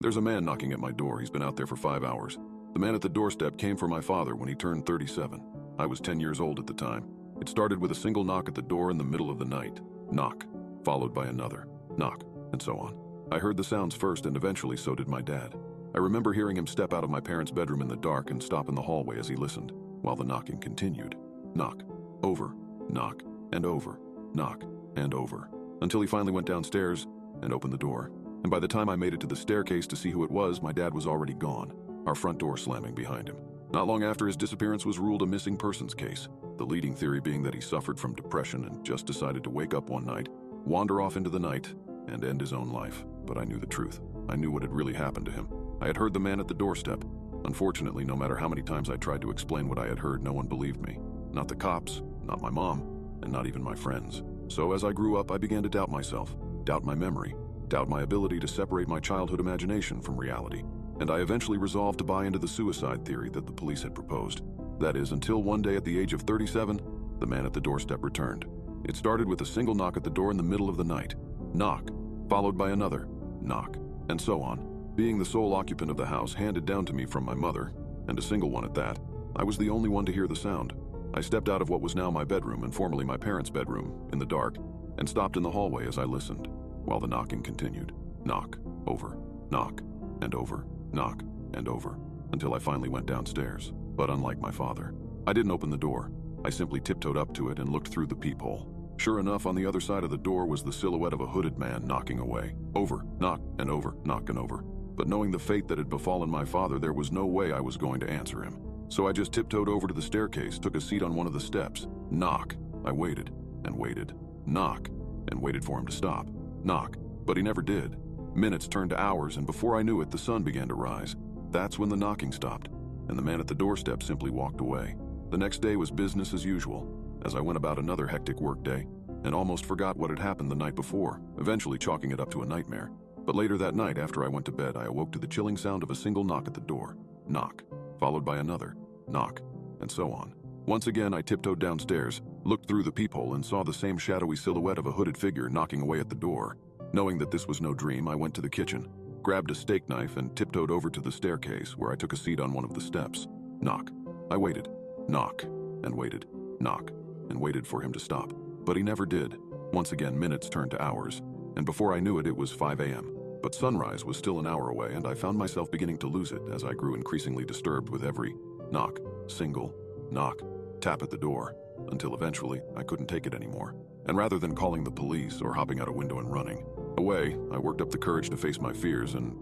There's a man knocking at my door. He's been out there for 5 hours. The man at the doorstep came for my father when he turned 37. I was 10 years old at the time. It started with a single knock at the door in the middle of the night. Knock, followed by another. Knock, and so on. I heard the sounds first, and eventually so did my dad. I remember hearing him step out of my parents' bedroom in the dark and stop in the hallway as he listened, while the knocking continued. Knock, over, knock, and over, knock, and over, until he finally went downstairs and opened the door. And by the time I made it to the staircase to see who it was, my dad was already gone, our front door slamming behind him. Not long after, his disappearance was ruled a missing persons case, the leading theory being that he suffered from depression and just decided to wake up one night, wander off into the night, and end his own life. But I knew the truth. I knew what had really happened to him. I had heard the man at the doorstep. Unfortunately, no matter how many times I tried to explain what I had heard, no one believed me. Not the cops, not my mom, and not even my friends. So as I grew up, I began to doubt myself, doubt my memory, doubt my ability to separate my childhood imagination from reality. And I eventually resolved to buy into the suicide theory that the police had proposed. That is, until one day at the age of 37, the man at the doorstep returned. It started with a single knock at the door in the middle of the night. Knock, followed by another. Knock, and so on. Being the sole occupant of the house handed down to me from my mother, and a single one at that, I was the only one to hear the sound. I stepped out of what was now my bedroom and formerly my parents' bedroom, in the dark, and stopped in the hallway as I listened, while the knocking continued. Knock, over, knock, and over, knock, and over, until I finally went downstairs. But unlike my father, I didn't open the door. I simply tiptoed up to it and looked through the peephole. Sure enough, on the other side of the door was the silhouette of a hooded man knocking away. Over, knock, and over, knock, and over. But knowing the fate that had befallen my father, there was no way I was going to answer him. So I just tiptoed over to the staircase, took a seat on one of the steps. Knock. I waited, and waited. Knock, and waited for him to stop. Knock, but he never did. Minutes turned to hours, and before I knew it, the sun began to rise. That's when the knocking stopped, and the man at the doorstep simply walked away. The next day was business as usual, as I went about another hectic workday, and almost forgot what had happened the night before, eventually chalking it up to a nightmare. But later that night, after I went to bed, I awoke to the chilling sound of a single knock at the door. Knock, followed by another. Knock, and so on. Once again, I tiptoed downstairs, looked through the peephole, and saw the same shadowy silhouette of a hooded figure knocking away at the door. Knowing that this was no dream, I went to the kitchen, grabbed a steak knife, and tiptoed over to the staircase, where I took a seat on one of the steps. Knock. I waited. Knock, and waited. Knock, and waited for him to stop. But he never did. Once again, minutes turned to hours, and before I knew it, it was 5 a.m. But sunrise was still an hour away, and I found myself beginning to lose it as I grew increasingly disturbed with every knock, single, knock, tap at the door, until eventually I couldn't take it anymore. And rather than calling the police or hopping out a window and running away, I worked up the courage to face my fears and